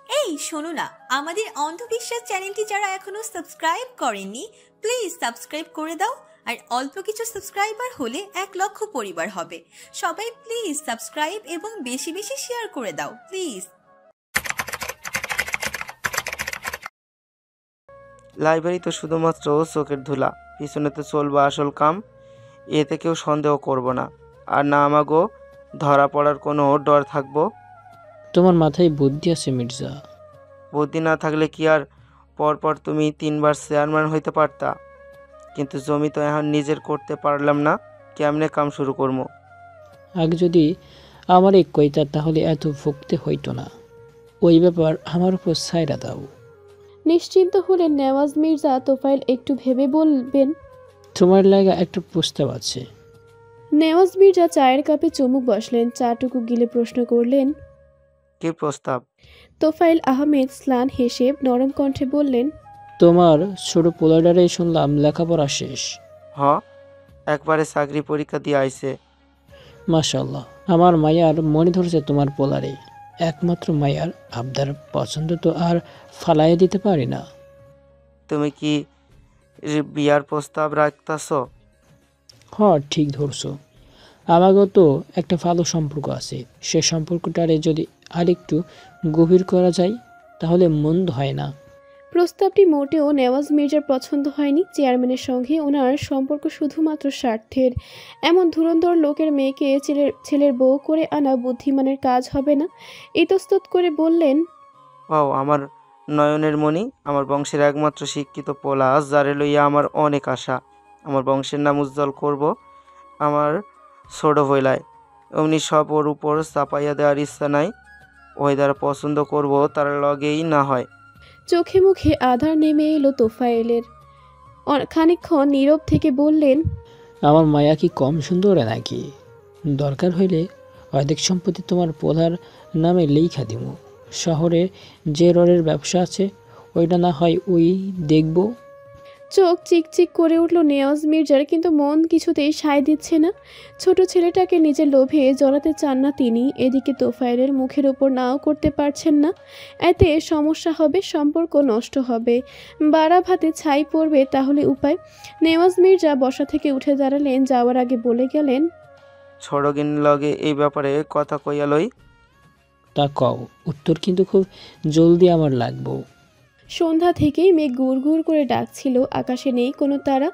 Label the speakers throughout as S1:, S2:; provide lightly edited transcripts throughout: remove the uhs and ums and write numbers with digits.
S1: এই শোনো না, আমাদের অন্ধবিশ্বাস চ্যানেলটি যারা এখনো সাবস্ক্রাইব করেননি প্লিজ সাবস্ক্রাইব করে দাও। আর অল্প কিছু সাবস্ক্রাইবার হলে 1,00,000 পরিবার হবে। সবাই প্লিজ সাবস্ক্রাইব এবং বেশি বেশি শেয়ার করে দাও প্লিজ।
S2: লাইব্রেরি তো শুধুমাত্র চোখের ধুলা, পিছনে তো চলবে আসল কাম। এতে কেউ সন্দেহ করব না, আর না আমাগো ধরা পড়ার কোনো ডর থাকবো।
S3: তোমার মাথায় বুদ্ধি আছে মির্জা।
S2: বুদ্ধি না থাকলে কি আর পরপর তুমি 3বার চেয়ারম্যান হইতে পারতা? কিন্তু জমি তো এখন নিজের করতে পারলাম না, কেমনে কাম শুরু করবো?
S3: আগে যদি আমার এক কইতা তাহলে এত ভুগতে হইতো না। ওই ব্যাপার আমার উপর ছাইরা দাও।
S4: নিশ্চিন্ত হলেন নেওয়াজ মির্জা। তোফায়েল একটু ভেবে বলবেন,
S3: তোমার লাগা একটা প্রস্তাব আছে।
S4: নেওয়াজ মির্জা চায়ের কাপে চুমুক বসলেন, চাটুকু গিলে প্রশ্ন করলেন।
S2: কি প্রস্তাব?
S4: তোফায়েল আহমেদ স্লান হেসে নরম কণ্ঠে বললেন,
S3: তোমার ছোট পোলাডারে শুনলাম লেখাপড়া শেষ।
S2: একবারে চাকরি পরীক্ষা দিয়ে আইছে।
S3: মাশাআল্লাহ, আমার মায়ার মনে ধরছে তোমার পোলারে। একমাত্র মায়ার আবদার পছন্দ তো আর ফালাইয়া দিতে পারি না।
S2: তুমি কি বিয়ার প্রস্তাব রাখতাছ?
S3: ঠিক ধরছো। আমাগো তো একটা ভালো সম্পর্ক আছে। সে সম্পর্কটারে যদি আরেকটু গভীর করা যায় তাহলে মন্দ হয় না।
S4: প্রস্তাবটি মোটেও নেওয়াজ মির্জার পছন্দ হয়নি। চেয়ারম্যানের সঙ্গে ওনার সম্পর্ক শুধুমাত্র স্বার্থের। এমন ধুরন্ধর লোকের মেয়েকে ছেলের বউ করে আনা বুদ্ধিমানের কাজ হবে না। ইতস্তত করে বললেন,
S2: আমার নয়নের মণি, আমার বংশের একমাত্র শিক্ষিত পোলা, যারে লইয়া আমার অনেক আশা। আমার বংশের নাম উজ্জ্বল করব আমার ছোট ভইলায়। অমনি সব ওর উপর চাপাইয়া দেওয়ার ইচ্ছা নাই। ওই দ্বারা পছন্দ করব তার লগেই না হয়।
S4: চোখে মুখে আধার নেমে এলো তোফায়েলের। খানিকক্ষণ নীরব থেকে বললেন,
S3: আমার মায়া কি কম সুন্দর নাকি? দরকার হইলে অর্ধেক সম্পত্তি তোমার পোলার নামে লেখা দিব। শহরে যে রডের ব্যবসা আছে ওইটা না হয় ওই দেখব।
S4: চোখ চিকচিক করে উঠল নেওয়াজ মির্জার, কিন্তু মন কিছুতেই সায় দিচ্ছে না। ছোট ছেলেটাকে নিজের লোভে জড়াতে চান না তিনি। এদিকে তোফায়েলের মুখের ওপর নাও করতে পারছেন না। এতে সমস্যা হবে, সম্পর্ক নষ্ট হবে, বাড়া ভাতে ছাই পড়বে। তাহলে উপায়? নেওয়াজ মির্জা বসা থেকে উঠে দাঁড়ালেন, যাওয়ার আগে বলে গেলেন,
S2: ছড়গিন লগে এই ব্যাপারে কথা কইয়া লই।
S3: তা কও, উত্তর কিন্তু খুব জলদি আমার লাগবো।
S4: সন্ধ্যা থেকেই মেঘ গুড় গুড় করে ডাকছিল। আকাশে নেই কোনো তারা।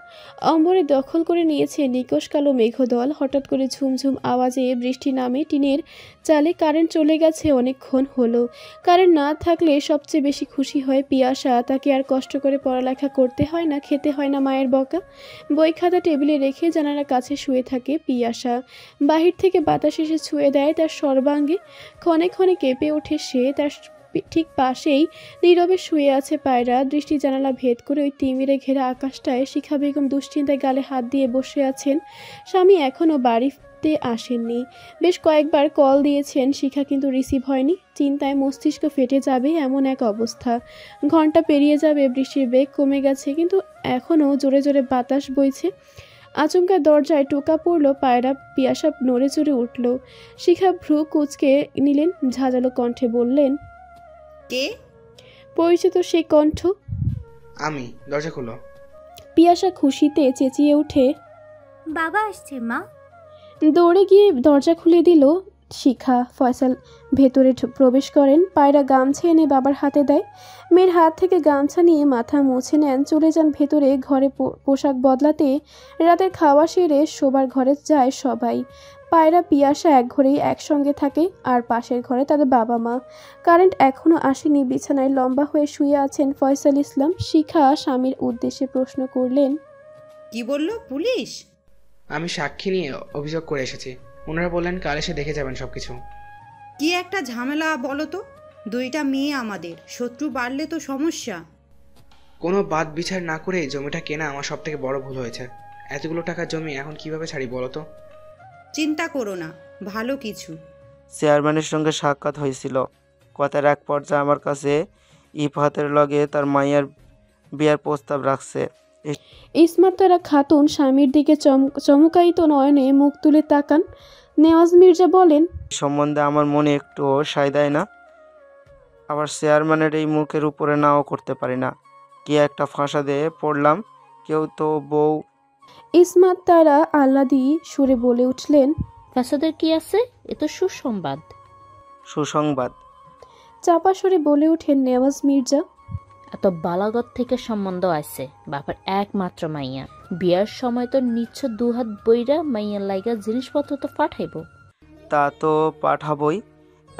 S4: অম্বরে দখল করে নিয়েছে নিকষ কালো মেঘদল। হঠাৎ করে ঝুমঝুম আওয়াজে বৃষ্টি নামে টিনের চালে। কারেন্ট চলে গেছে অনেকক্ষণ হলো। কারেন্ট না থাকলে সবচেয়ে বেশি খুশি হয় পিয়াসা। তাকে আর কষ্ট করে পড়ালেখা করতে হয় না, খেতে হয় না মায়ের বকা। বই খাতা টেবিলে রেখে জানালার কাছে শুয়ে থাকে পিয়াসা। বাহির থেকে বাতাস এসে ছুঁয়ে দেয় তার সর্বাঙ্গে। ক্ষণে ক্ষণে কেঁপে ওঠে সে। তার ঠিক পাশেই নীরবে শুয়ে আছে পায়রা। দৃষ্টি জানালা ভেদ করে ওই তিমিরে ঘেরা আকাশটায় শিখা বেগম দুশ্চিন্তায় গালে হাত দিয়ে বসে আছেন। স্বামী এখনও বাড়িতে আসেননি। বেশ কয়েকবার কল দিয়েছেন শিখা, কিন্তু রিসিভ হয়নি। চিন্তায় মস্তিষ্ক ফেটে যাবে এমন এক অবস্থা। ঘন্টা পেরিয়ে যাবে, বৃষ্টির বেগ কমে গেছে, কিন্তু এখনও জোরে জোরে বাতাস বইছে। আচমকা দরজায় টোকা পড়ল পায়রা। পিয়াসা নড়ে চড়ে উঠল। শিখা ভ্রু কুঁচকে নিলেন, ঝাঁঝালো কণ্ঠে বললেন,
S1: কে?
S4: পরিচিত সেই কণ্ঠ।
S5: আমি, দরজা খুলো।
S4: পিয়াসা খুশিতে চেঁচিয়ে উঠে,
S6: বাবা আসছে মা।
S4: দৌড়ে গিয়ে দরজা খুলে দিল শিখা। ফয়সাল ভেতরে প্রবেশ করেন। পায়রা গামছা এনে বাবার হাতে দেয়। মেয়ের হাত থেকে গামছা নিয়ে মাথা মুছে নেন। চলে যান ভেতরে। ঘরে পোশাক বদলাতে। রাতের খাওয়া সেরে শোবার ঘরে যায় সবাই। পায়রা পিয়াসা এক ঘরেই একসঙ্গে থাকে, আর পাশের ঘরে তাদের বাবা মা। কারেন্ট এখনও আসেনি। বিছানায় লম্বা হয়ে শুয়ে আছেন ফয়সাল ইসলাম। শিখা স্বামীর উদ্দেশ্যে প্রশ্ন করলেন,
S1: কি বললো পুলিশ?
S5: আমি সাক্ষী নিয়ে অভিযোগ করে এসেছি। ওনারা বললেন কাল এসে দেখে যাবেন সবকিছু।
S7: কি একটা ঝামেলা বলো তো। 2টা মেয়ে আমাদের, শত্রু বাড়লে তো সমস্যা।
S5: কোনো বাদ বিচার না করে জমিটা কেনা আমার সব থেকে বড় ভুল হয়েছে। এতগুলো টাকার জমি এখন কিভাবে ছাড়ি বলো তো?
S7: চিন্তা করো না, ভালো কিছু।
S2: চেয়ারম্যানের সঙ্গে সাক্ষাৎ হয়েছিল। কথার এক পর্যায়ে আমার কাছে ইফাতের লগে তার মাইয়ার বিয়ার প্রস্তাব রাখছে।
S4: ইসমাতারা খাতুন স্বামীর দিকে চমকায়িত নয়নে মুখ তুলে তাকান। নেওয়াজ মির্জা বলেন,
S2: সম্বন্ধে আমার মনে একটু সায় দেয় না। আবার চেয়ারম্যানের এই মুখের উপরে নাও করতে পারি না। কি একটা ফাঁসাদে পড়লাম। কেউ তো বউ।
S4: ইসমাত তারা আহ্লাদি সুরে বলে উঠলেন,
S8: ফ্যাসাদের কি আছে? এ তো সুসংবাদ।
S2: সুসংবাদ।
S4: চাপা সুরে বলে ওঠেন নেওয়াজ মির্জা।
S8: এত বালাগত থেকে সম্বন্ধ আছে, বাবার একমাত্র মাইয়া। বিয়ার সময় তো নিচ্ছ দুহাত বইরা মাইয়ার লাইগা জিনিসপত্র তো পাঠাইব।
S2: তা তো পাঠাবই,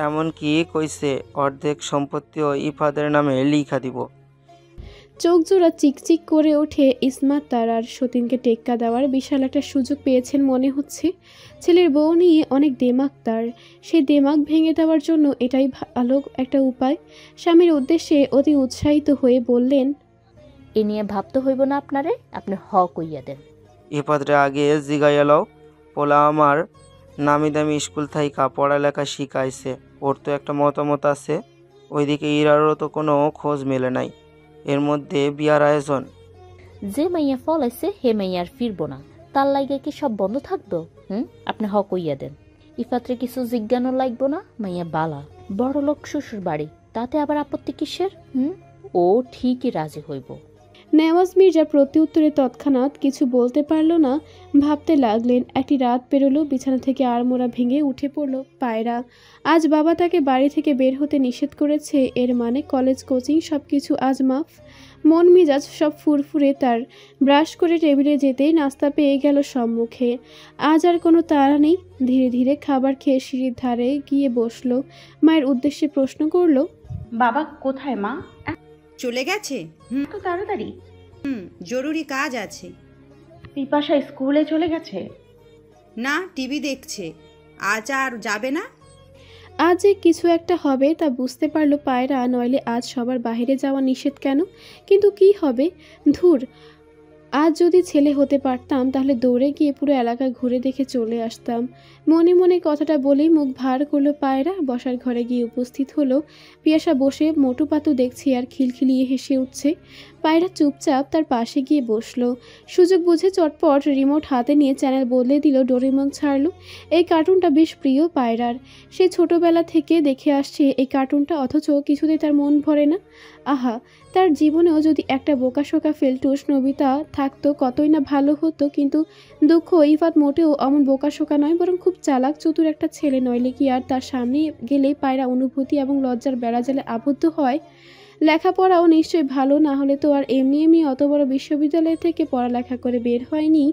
S2: এমনকি কইছে অর্ধেক সম্পত্তিও ইফাদের নামে লিখা দিব।
S4: চোখ জোড়া চিকচিক করে ওঠে ইসমাত তারার। সতীনকে টেক্কা দেওয়ার বিশাল একটা সুযোগ পেয়েছেন মনে হচ্ছে। ছেলের বউ নিয়ে অনেক দেমাগ তার, সেই দেমাগ ভেঙে দেওয়ার জন্য এটাই ভালো একটা উপায়। স্বামীর উদ্দেশ্যে অতি উৎসাহিত হয়ে বললেন,
S8: এ নিয়ে ভাবতে হইব না আপনারে, আপনি হ কইয়া দেন।
S2: ইফাদরে আগে জিগাইয়া লও। পোলা আমার নামি দামি স্কুল থাইকা পড়ালেখা শিখাইছে, ওর তো একটা মতামত আছে। ওইদিকে ইরারও তো কোনো খোঁজ মেলে নাই। এর মধ্যে বিয়ার আয়োজন।
S8: যে মাইয়া ফলাইছে হে মাইয়া আর ফিরবো না, তার লাইগা কি সব বন্ধ থাকবো? আপনি হ কইয়া দেন। ইফাত্রে কিছু জিজ্ঞানো লাগবো না, মাইয়া বালা, বড় লোক শ্বশুর বাড়ি, তাতে আবার আপত্তি কিসের? ও ঠিকই রাজি হইব।
S4: নেওয়াজ মির্জা প্রত্যুত্তরে তৎক্ষণাৎ কিছু বলতে পারল না। ভাবতে লাগলেন। একটি রাত পেরোলো, বিছানা থেকে আড়মোড়া ভেঙে উঠে পড়ল পায়রা। আজ বাবা তাকে বাড়ি থেকে বের হতে নিষেধ করেছে, এর মানে কলেজ কোচিং সব কিছু আজ মাফ। মন মেজাজ সব ফুরফুরে তার। ব্রাশ করে টেবিলে যেতেই নাস্তা পেয়ে গেল সম্মুখে। আজ আর কোনো তাড়া নেই। ধীরে ধীরে খাবার খেয়ে সিঁড়ির ধারে গিয়ে বসলো। মায়ের উদ্দেশ্যে প্রশ্ন করলো,
S9: বাবা কোথায় মা?
S7: চলে গেছে?
S9: এত তাড়াতাড়ি?
S7: জরুরি কাজ আছে।
S9: পিপাসা স্কুলে চলে গেছে?
S7: না, টিভি দেখছে। আজ আর যাবে না?
S4: আজ যে কিছু একটা হবে তা বুঝতে পারলো পায়রা, নইলে আজ সবার বাইরে যাওয়া নিষেধ কেন? কিন্তু কি হবে? ধুর, আজ যদি ছেলে হতে পারতাম তাহলে দৌড়ে গিয়ে পুরো এলাকা ঘুরে দেখে চলে আসতাম। মনে মনে কথাটা বলেই মুখ ভার করলো পায়রা। বসার ঘরে গিয়ে উপস্থিত হলো। পিয়াসা বসে মোটু পাতু দেখছে আর খিলখিলিয়ে হেসে উঠছে। পায়রা চুপচাপ তার পাশে গিয়ে বসলো। সুযোগ বুঝে চটপট রিমোট হাতে নিয়ে চ্যানেল বদলে দিল, ডোরেমন ছাড়লো। এই কার্টুনটা বেশ প্রিয় পায়রার। সে ছোটবেলা থেকে দেখে আসছে এই কার্টুনটা, অথচ কিছুতেই তার মন ভরে না। আহা, তার জীবনেও যদি একটা বোকাশোকা ফেলটুস নবিতা থাকতো কতই না ভালো হতো। কিন্তু দুঃখ, ইফাত মোটেও অমন বোকাশোকা নয়, বরং খুব চালাক চতুর একটা ছেলে। নইলে কি আর তার সামনে গেলেই পায়রা অনুভূতি এবং লজ্জার বেড়াজালে আবদ্ধ হয়? লেখাপড়াও নিশ্চয়ই ভালো, না হলে তো আর এমনি এমনি অত বড় বিশ্ববিদ্যালয় থেকে পড়ালেখা করে বের হয়নি।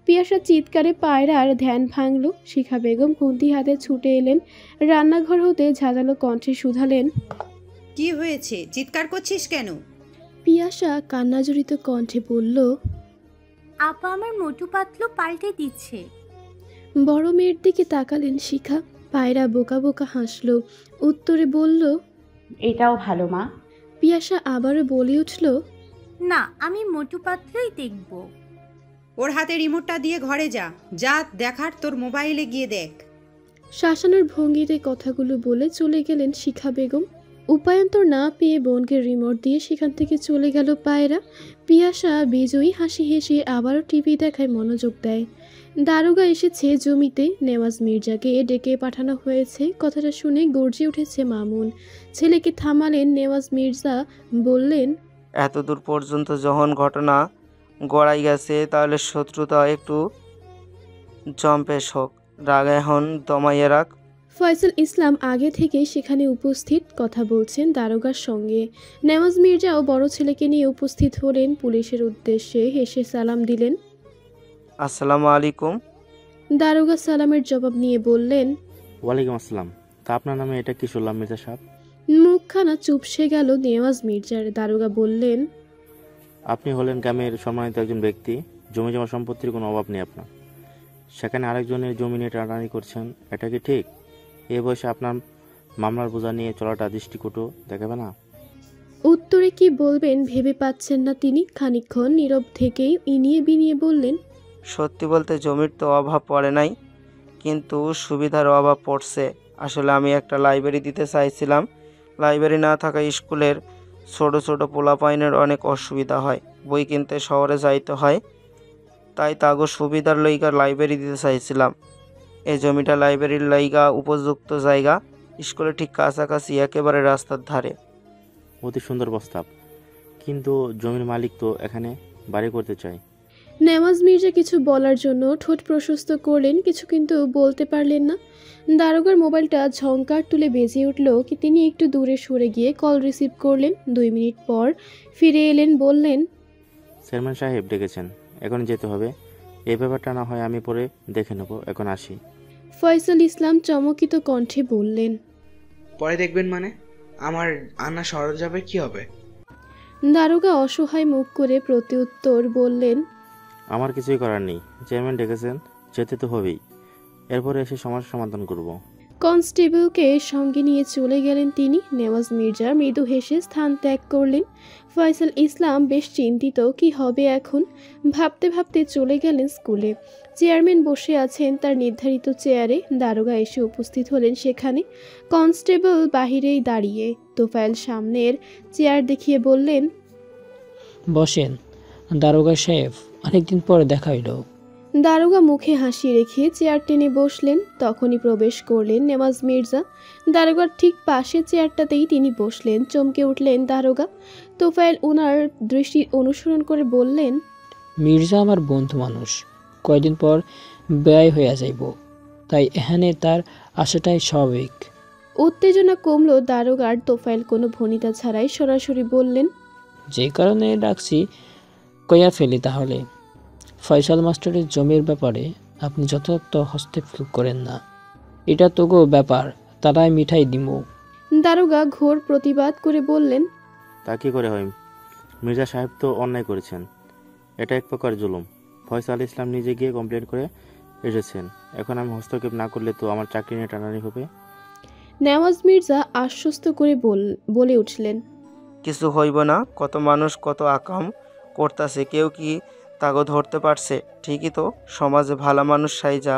S4: পিয়াসার চিৎকারে পায়রার ধ্যান ভাঙল। শিখা বেগম কুন্তি হাতে ছুটে এলেন। রান্নাঘর হতে ঝাঁঝালো কণ্ঠে শুধালেন,
S7: কি হয়েছে? চিৎকার করছিস কেন?
S4: পিয়াসা কান্নাজড়িত কণ্ঠে বলল,
S6: আপা আমার মোটু পাতলু পাল্টে দিচ্ছে।
S4: বড় মেয়ের দিকে তাকালেন শিখা। পায়রা বোকা বোকা হাসল। উত্তরে বলল,
S9: এটাও ভালো মা।
S4: পিয়াসা আবারও বলে উঠল,
S6: না, আমি মোটু পাতলুই দেখব।
S7: ওর হাতে রিমোটটা দিয়ে ঘরে যা। যা দেখার তোর মোবাইলে গিয়ে দেখ।
S4: শাসানোর ভঙ্গিতে কথাগুলো বলে চলে গেলেন শিখা বেগম। উপায়ন্তর না পেয়ে বোনকে রিমোট দিয়ে সেখান থেকে চলে গেল পায়রা। পিয়াসা বিজয়ী হাসি হেসে আবারও টিভি দেখায় মনোযোগ দেয়। দারোগা এসেছে জমিতে। নেওয়াজ মির্জাকে ডেকে পাঠানো হয়েছে। কথাটা শুনে গর্জে উঠেছে মামুন। ছেলেকে থামালেন নেওয়াজ মির্জা, বললেন,
S2: এতদূর পর্যন্ত যখন ঘটনা গড়াই গেছে, তাহলে শত্রুতা একটু জম্পেশ হোক, রাগ এখন দমাইয়ে রাখ।
S4: ফয়সাল ইসলাম আগে থেকেই সেখানে উপস্থিত, কথা বলছেন দারোগার সঙ্গে। নেওয়াজ মির্জাও বড় ছেলেকে নিয়ে উপস্থিত হলেন। পুলিশের উদ্দেশ্যে হেসে সালাম দিলেন।
S2: আসসালামু আলাইকুম।
S4: দারোগা সালামের জবাব নিয়ে বললেন,
S10: ওয়ালাইকুম আসসালাম। তা আপনার নামে এটা কি শুনলাম মির্জা সাহেব?
S4: মুখখানা চুপসে গেল নেওয়াজ মির্জার। দারোগা বললেন,
S10: আপনি হলেন গ্রামের সম্মানিত একজন ব্যক্তি, জমি জমা সম্পত্তির কোনো অভাব নেই আপনার, সেখানে আরেকজনের জমি নিয়ে টানাটানি করছেন, এটা কি ঠিক? এ বয়সে আপনার মামলার বোঝা নিয়ে চলাটা দৃষ্টিকটু দেখাবে না?
S4: উত্তরে কি বলবেন ভেবে পাচ্ছেন না তিনি। খানিকক্ষণ নীরব থেকেই ইনিয়ে বিনিয়ে বললেন,
S2: সত্যি বলতে জমির তো অভাব পড়ে নাই, কিন্তু সুবিধার অভাব পড়ছে। আসলে আমি একটা লাইব্রেরি দিতে চাইছিলাম। লাইব্রেরি না থাকা স্কুলের ছোট ছোট পোলাপাইনের অনেক অসুবিধা হয়, বই কিনতে শহরে যাইতে হয়। তাই তাগো সুবিধার লইগা লাইব্রেরি দিতে চাইছিলাম। এই জমিটা লাইব্রেরির লাইগা উপযুক্ত জায়গা। স্কুলের ঠিক কাছাকাছি, একেবারে রাস্তার ধারে।
S10: অতি সুন্দর প্রস্তাব, কিন্তু জমির মালিক তো এখানে বাড়ি করতে চায়।
S4: নেওয়াজ মির্জা কিছু বলার জন্য ঠোঁট প্রশস্ত করলেন, কিছু কিন্তু বলতে পারলেন না। দারোগার মোবাইলটা ঝংকার তুলে বেজে উঠল কি তিনি একটু দূরে সরে গিয়ে কল রিসিভ করলেন। 2 মিনিট পর ফিরে এলেন, বললেন,
S10: চেয়ারম্যান সাহেব ডেকেছেন, এখন যেতে হবে। এই ব্যাপারটা না হয় আমি পরে দেখে নেব, এখন আসি।
S4: ফয়সাল ইসলাম চমকিত কণ্ঠে বললেন,
S5: পরে দেখবেন মানে? আমার আনা সরঞ্জামের কি হবে?
S4: দারোগা অসহায় মুখ করে প্রত্যুত্তর বললেন,
S10: আমার কিছুই করার নেই, চেয়ারম্যান ডেকেছেন, যেতে তো হবেই। এরপরে এসে সমস্যার সমাধান করব।
S4: কনস্টেবলকে সঙ্গে নিয়ে চলে গেলেন তিনি। নেওয়াজ মির্জা মৃদু হেসে স্থান ত্যাগ করলেন। ফয়সাল ইসলাম বেশ চিন্তিত, কি হবে এখন। ভাবতে ভাবতে চলে গেলেন স্কুলে। চেয়ারম্যান বসে আছেন তার নির্ধারিত চেয়ারে। দারোগা এসে উপস্থিত হলেন সেখানে। কনস্টেবল বাহিরেই দাঁড়িয়ে। তোফায়েল সামনের চেয়ার দেখিয়ে বললেন,
S3: বসেন দারোগা সাহেব, অনেকদিন পরে দেখা হইল।
S4: দারোগা মুখে হাসি রেখে চেয়ার টেনে বসলেন। তখনই প্রবেশ করলেন নেওয়াজ মির্জা। দারোগার ঠিক পাশে চেয়ারটাতেই তিনি বসলেন। চমকে উঠলেন দারোগা। তোফায়েল ওনার দৃষ্টি অনুসরণ করে বললেন,
S3: মির্জা আমার বন্ধু মানুষ, কয়দিন পর ব্যয় হইয়া যাইব, তাই এখানে তার আসাটাই স্বাভাবিক।
S4: উত্তেজনা কমল দারোগার। তোফায়েল কোনো ভনিতা ছাড়াই সরাসরি বললেন,
S3: যে কারণে ডাকছি কইয়া ফেলি তাহলে। ফয়সাল মাস্টারের জমির ব্যাপারে আপনি যথাযথ হস্তক্ষেপ করেন না, এটা তোগো ব্যাপার, তারাই মিঠাই দিব।
S4: দারোগা ঘোর প্রতিবাদ করে বললেন,
S10: তা কি করে হয়? মির্জা সাহেব তো অন্যায় করেছেন, এটা এক প্রকার জুলুম। ফয়সাল ইসলাম নিজে গিয়ে কমপ্লেন করে এসেছেন, এখন আমি হস্তক্ষেপ না করলে তো আমার চাকরি নিয়ে টানানি হবে।
S4: নেওয়াজ মির্জা আশ্বস্ত করে বলে উঠলেন,
S2: কিছু হইব না, কত মানুষ কত আকাম করতাছে, কেউ কি তাগো ধরতে পারছে? ঠিকই তো, সমাজে ভালো মানুষ সাইজা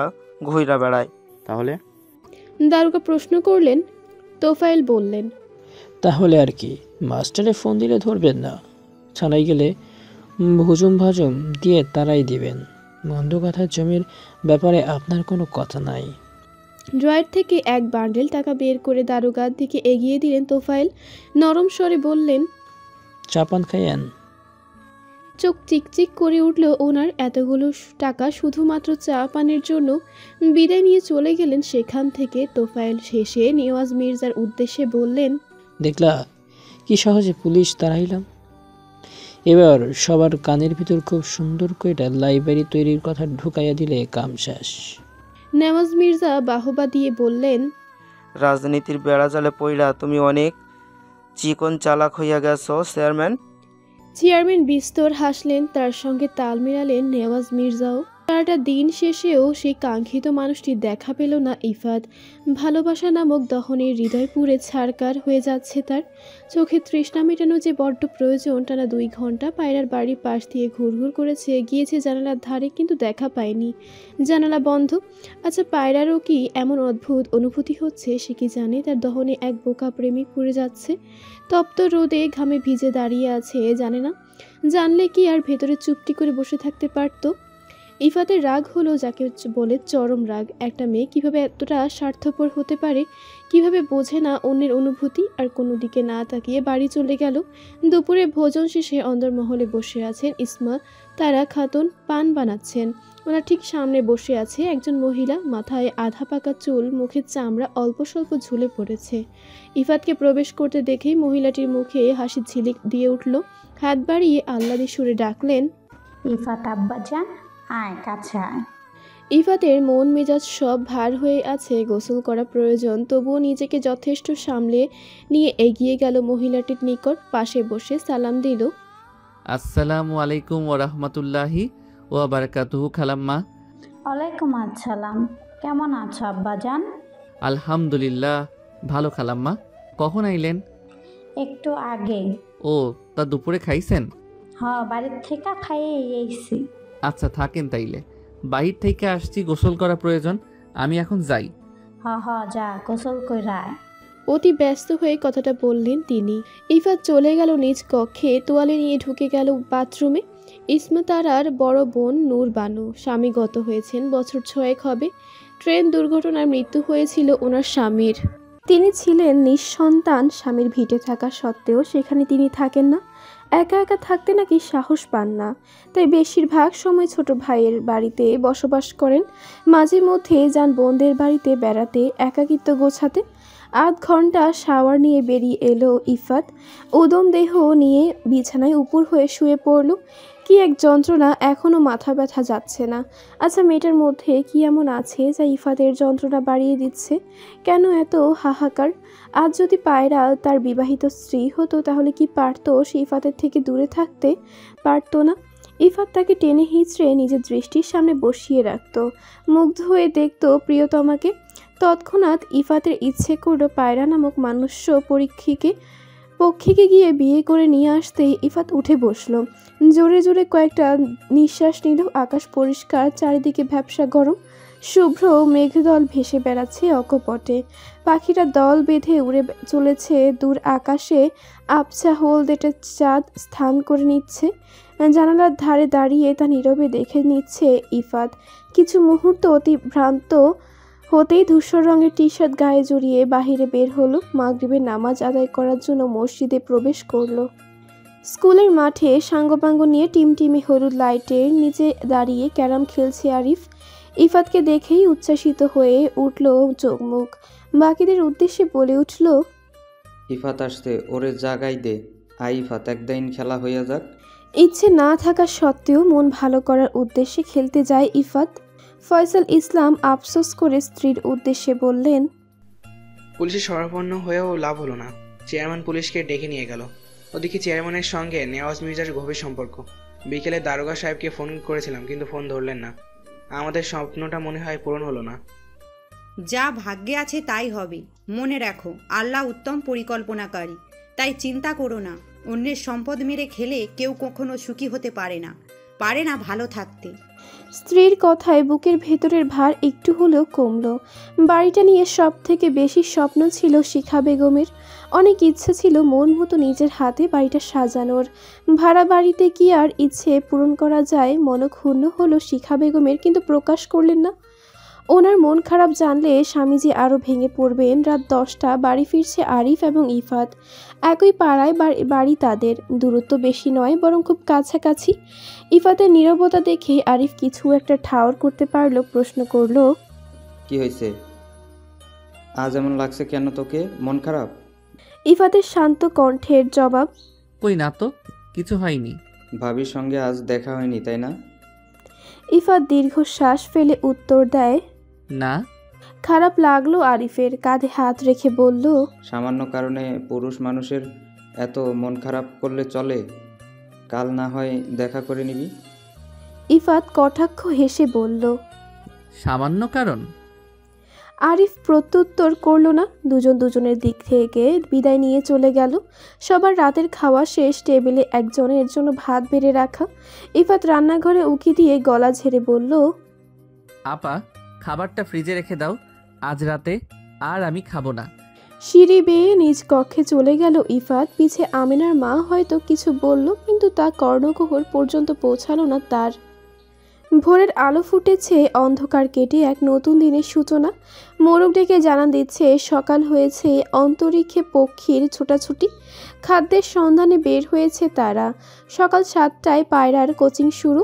S2: ঘুইরা বেড়ায়।
S10: তাহলে?
S4: দারোগা প্রশ্ন করলেন। তোফায়েল বললেন,
S3: তাহলে আর কি, মাস্টারে ফোন দিলে ধরবেন না, ছাড়াই গেলে হুজুম ভাজুম দিয়ে তারাই দিবেন। বন্ধ কথার জমির ব্যাপারে আপনার কোনো কথা নাই।
S4: ড্রয়ার থেকে এক বান্ডেল টাকা বের করে দারোগার দিকে এগিয়ে দিলেন তোফায়েল। নরম স্বরে বললেন,
S3: চা পান খাইয়েন।
S4: চোখ চিকচিক করে উঠল ওনার। এতগুলো টাকা শুধুমাত্র চা পানের জন্য। বিদায় নিয়ে চলে গেলেন সেখান থেকে। তোফায়েল শেষে নেওয়াজ মির্জার উদ্দেশ্যে বললেন,
S3: দেখলা কি সহজে পুলিশ তাড়াইলাম। এবার সবার কানের ভিতর খুব সুন্দর করে লাইব্রেরি তৈরির কথা ঢুকাইয়া দিলে কাম শেষ।
S4: নেওয়াজ মির্জা বাহবা দিয়ে বললেন,
S2: রাজনীতির বেড়াজালে পইড়া তুমি অনেক চিকন চালাক হইয়া গেছো চেয়ারম্যান।
S4: চেয়ারম্যান বিস্তর হাসলেন। তার সঙ্গে তাল মিলালেন নেওয়াজ মির্জাও। সারাটা দিন শেষেও সেই কাঙ্ক্ষিত মানুষটি দেখা পেল না ইফাত। ভালোবাসা নামক দহনের হৃদয় পুড়ে ছারকার হয়ে যাচ্ছে তার। চোখে তৃষ্ণা মেটানো যে বড্ড প্রয়োজন। টানা 2 ঘন্টা পায়রার বাড়ির পাশ দিয়ে ঘুরঘুর করেছে, গিয়েছে জানালার ধারে, কিন্তু দেখা পায়নি। জানালা বন্ধ। আচ্ছা, পায়রারও কি এমন অদ্ভুত অনুভূতি হচ্ছে? সে কি জানে তার দহনে এক বোকা প্রেমিক পুড়ে যাচ্ছে, তপ্ত রোদে ঘামে ভিজে দাঁড়িয়ে আছে? জানে না। জানলে কি আর ভেতরে চুপটি করে বসে থাকতে পারত? ইফাতের রাগ হলো যাকে বলে চরম রাগ। একটা মেয়ে কিভাবে এতটা স্বার্থপর হতে পারে, কিভাবে বোঝে না অন্যের অনুভূতি। আর কোনো দিকে না তাকিয়ে বাড়ি চলে গেল। দুপুরে ভোজন শেষে অন্দরমহলে বসে আছেন ইসমা তারা খাতুন, পান বানাচ্ছেন। ওনার ঠিক সামনে বসে আছে একজন মহিলা, মাথায় আধা পাকা চুল, মুখের চামড়া অল্প স্বল্প ঝুলে পড়েছে। ইফাতকে প্রবেশ করতে দেখেই মহিলাটির মুখে হাসি ঝিলিক দিয়ে উঠল। হাত বাড়িয়ে আহ্লাদে সুরে ডাকলেন,
S11: ইফাত আব্বাজান, আয় কাছে আয়।
S4: ইফাতের মন মেজাজ সব ভার হয়ে আছে, গোসল করা প্রয়োজন। তবুও নিজেকে যথেষ্ট সামলে নিয়ে এগিয়ে গেল মহিলাটির নিকট। পাশে বসে সালাম দিল।
S12: আসসালামু আলাইকুম ওয়া রাহমাতুল্লাহি ওয়া বারাকাতুহু খালাম্মা।
S11: ওয়ালাইকুম আসসালাম, কেমন আছো আব্বাজান?
S12: আলহামদুলিল্লাহ ভালো খালাম্মা। কখন আইলেন?
S11: একটু আগে।
S12: ও, তা দুপুরে খাইছেন?
S11: হ্যাঁ, বাড়ির থেকে খাইয়ে এইছি।
S12: আচ্ছা থাকেন তাইলে, বাহির থেকে আসছি, গোসল করা প্রয়োজন, আমি এখন যাই।
S11: হ্যাঁ যা, গোসল কইরা আয়।
S4: অতি ব্যস্ত হয়ে কথাটা বললেন তিনি। ইফাত চলে গেল নিজ কক্ষে, তোয়ালে নিয়ে ঢুকে গেল বাথরুমে। ইসমা তারার বড় বোন নূর বানু স্বামী গত হয়েছেন, বছর 6 হবে। ট্রেন দুর্ঘটনায় মৃত্যু হয়েছিল ওনার স্বামীর। তিনি ছিলেন নিঃসন্তান, স্বামীর ভিটে থাকা সত্ত্বেও সেখানে তিনি থাকেন না। একা একা থাকতে নাকি সাহস পান না, তাই বেশিরভাগ সময় ছোট ভাইয়ের বাড়িতে বসবাস করেন। মাঝে মধ্যে যান বোনদের বাড়িতে বেড়াতে, একাকিত্ব গোছাতে। আধ ঘন্টা শাওয়ার নিয়ে বেরিয়ে এলো ইফাত। উদম দেহ নিয়ে বিছানায় উপর হয়ে শুয়ে পড়ল। কি এক যন্ত্রণা, এখনও মাথা ব্যথা যাচ্ছে না। আচ্ছা, মেয়েটার মধ্যে কি এমন আছে যা ইফাতের যন্ত্রণা বাড়িয়ে দিচ্ছে? কেন এত হাহাকার? আজ যদি পায়রা তার বিবাহিত স্ত্রী হতো তাহলে কি পারতো সে ইফাতের থেকে দূরে থাকতে? পারতো না। ইফাত তাকে টেনে হিঁচড়ে নিজের দৃষ্টির সামনে বসিয়ে রাখত, মুগ্ধ হয়ে দেখত প্রিয়তমাকে। তৎক্ষণাৎ ইফাতের ইচ্ছে করল পায়রা নামক মানুষ্য পক্ষীকে গিয়ে বিয়ে করে নিয়ে আসতেই ইফাত উঠে বসল। জোরে জোরে কয়েকটা নিঃশ্বাস নিল। আকাশ পরিষ্কার, চারিদিকে ভ্যাপসা গরম। শুভ্র মেঘদল ভেসে বেড়াচ্ছে অকপটে। পাখিরা দল বেঁধে উড়ে চলেছে দূর আকাশে। আবছা হলদেটে চাঁদ স্থান করে নিচ্ছে। জানালার ধারে দাঁড়িয়ে তা নীরবে দেখে নিচ্ছে ইফাত। কিছু মুহূর্ত অতিভ্রান্ত হতেই ধূসর রঙের টি শার্ট গায়ে জড়িয়ে বাহিরে বের হলো। মাগরিবের নামাজ আদায় করার জন্য মসজিদে প্রবেশ করলো। স্কুলের মাঠে সাঙ্গপাঙ্গ নিয়ে টিমটিমে হলুদ লাইটের নিচে দাঁড়িয়ে ক্যারাম খেলছে আরিফ। ইফাতকে দেখেই উচ্ছ্বাসিত হয়ে উঠল চোখ মুখ। বাকিদের উদ্দেশ্যে বলে উঠল,
S13: ইফাত আসছে, ওরে জাগাই দে। ইফাত, একদিন খেলা হইয়া যাক।
S4: ইচ্ছে না থাকা সত্ত্বেও মন ভালো করার উদ্দেশ্যে খেলতে যায় ইফাত। ফয়সাল ইসলাম আফসোস করে স্ত্রীর উদ্দেশ্যে বললেন,
S5: পুলিশের শরণাপন্ন হয়েও লাভ হলো না। চেয়ারম্যান পুলিশকে ডেকে নিয়ে গেল। ওদিকে চেয়ারম্যানের সঙ্গে নেওয়াজ মির্জার গভীর সম্পর্ক। বিকেলে দারোগা সাহেবকে ফোন করেছিলাম, কিন্তু ফোন ধরলেন না। আমাদের স্বপ্নটা মনে হয় পূরণ হলো না।
S7: যা ভাগ্যে আছে তাই হবে। মনে রাখো, আল্লাহ উত্তম পরিকল্পনাকারী। তাই চিন্তা করো না। অন্যের সম্পদ মেরে খেলে কেউ কখনো সুখী হতে পারে না ভালো থাকতে।
S4: স্ত্রীর কথায় বুকের ভেতরের ভার একটু হলেও কমল। বাড়িটা নিয়ে সব থেকে বেশি স্বপ্ন ছিল শিখা বেগমের। অনেক ইচ্ছে ছিল মন মতো নিজের হাতে বাড়িটা সাজানোর। ভাড়া বাড়িতে কি আর ইচ্ছে পূরণ করা যায়? মনক্ষুণ্ণ হলো শিখা বেগমের, কিন্তু প্রকাশ করলেন না। ওনার মন খারাপ জানলে স্বামীজি আরও ভেঙে পড়বেন। রাত 10টা, বাড়ি ফিরছে আরিফ এবং ইফাত। একই পাড়ায় বাড়ি তাদের। দূরত্ব বেশি নয়, বরং খুব কাছাকাছি। ইফাতের নীরবতা দেখে আরিফ কিছু একটা ঠাওর করতে পারলো। প্রশ্ন করলো,
S13: কি হয়েছে? আজ এমন লাগছে কেন তোকে? মন খারাপ?
S4: ইফাতের শান্ত কণ্ঠের জবাব,
S12: কই না তো, কিছু হয়নি।
S13: ভাবির সঙ্গে আজ দেখা হয়নি, তাই না?
S4: ইফাত দীর্ঘশ্বাস ফেলে উত্তর দেয়,
S12: না।
S4: খারাপ লাগলো আরিফের। কাঁধে হাত রেখে বলল,
S13: সামান্য কারণে পুরুষ মানুষের এত মন খারাপ করলে চলে? কাল না হয় দেখা করে নিবি।
S4: ইফাত কটাক্ষ হেসে বলল,
S12: সামান্য কারণ?
S4: আরিফ প্রত্যুত্তর করল না। দুজন দুজনের দিক থেকে বিদায় নিয়ে চলে গেল। সবার রাতের খাওয়া শেষ। টেবিলে একজনের জন্য ভাত বেড়ে রাখা। ইফাত রান্নাঘরে উকি দিয়ে গলা ঝেড়ে বলল,
S12: আপা, খাবারটা ফ্রিজে রেখে দাও, আজ রাতে আর আমি খাবো না।
S4: সিঁড়ি বেয়ে নিজ কক্ষে চলে গেল ইফাত। পিছে আমিনার মা হয়তো কিছু বলল, কিন্তু তা কর্ণকুহর পর্যন্ত পৌঁছালো না তার। ভোরের আলো ফুটেছে, অন্ধকার কেটে এক নতুন দিনের সূচনা। মোরগ ডেকে জানান দিচ্ছে সকাল হয়েছে। অন্তরিক্ষে পক্ষীর ছোটাছুটি। খাদ্যের সন্ধানে বের হয়েছে তারা। সকাল 7টায় পায়রার কোচিং শুরু।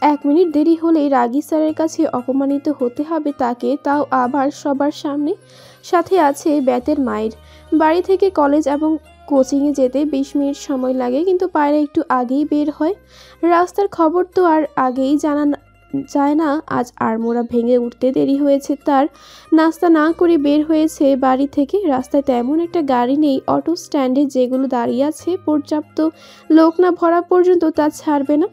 S4: 1 মিনিট দেরি হলেই রাগী স্যারের কাছে অপমানিত হতে হবে তাকে, তাও আবার সবার সামনে। সাথে আছে ব্যাতের মায়ের। বাড়ি থেকে কলেজ এবং কোচিংয়ে যেতে 20 মিনিট সময় লাগে, কিন্তু পায়রা একটু আগেই বের হয়। রাস্তার খবর তো আর আগেই জানা যায় না। আজ আড়মোড়া ভেঙে উঠতে দেরি হয়েছে তার। নাস্তা না করে বের হয়েছে বাড়ি থেকে। রাস্তায় তেমন একটা গাড়ি নেই। অটো স্ট্যান্ডে যেগুলো দাঁড়িয়ে আছে পর্যাপ্ত লোক না ভরা পর্যন্ত তা ছাড়বে না।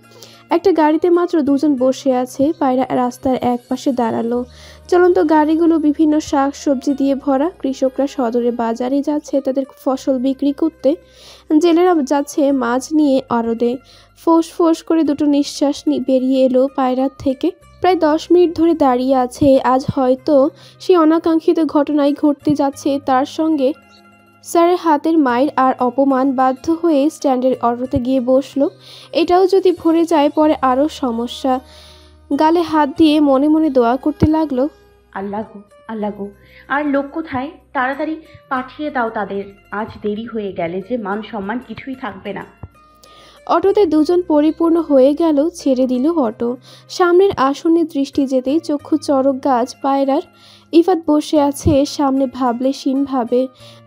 S4: একটা গাড়িতে মাত্র 2 জন বসে আছে। পায়রা রাস্তার এক পাশে দাঁড়ালো। চলন্ত গাড়িগুলো বিভিন্ন শাক সবজি দিয়ে ভরা। কৃষকরা সদরে বাজারে যাচ্ছে তাদের ফসল বিক্রি করতে। জেলেরা যাচ্ছে মাছ নিয়ে আড়তে। ফোঁস ফোঁস করে 2টো নিঃশ্বাস বেরিয়ে এলো পায়রার থেকে। প্রায় 10 মিনিট ধরে দাঁড়িয়ে আছে। আজ হয়তো সেই অনাকাঙ্ক্ষিত ঘটনাই ঘটতে যাচ্ছে তার সঙ্গে। স্যারের হাতের মায়ের আর অপমান। বাধ্য হয়ে স্ট্যান্ডের অটোতে গিয়ে বসলো। এটাও যদি ভরে যায় পরে আরও সমস্যা। গালে হাত দিয়ে মনে মনে দোয়া করতে লাগলো,
S9: আল্লাহ আল্লাহ গো, আর লোক কোথায়? তাড়াতাড়ি পাঠিয়ে দাও তাদের, আজ দেরি হয়ে গেলে যে মান সম্মান কিছুই থাকবে না।
S4: অটোতে দুজন পরিপূর্ণ হয়ে গেল, ছেড়ে দিল অটো। সামনের আসনে দৃষ্টি যেতেই চক্ষু চড়ক গাছ পায়রার। ইফাত বসে আছে সামনে ভাবলেশীন ভাবে,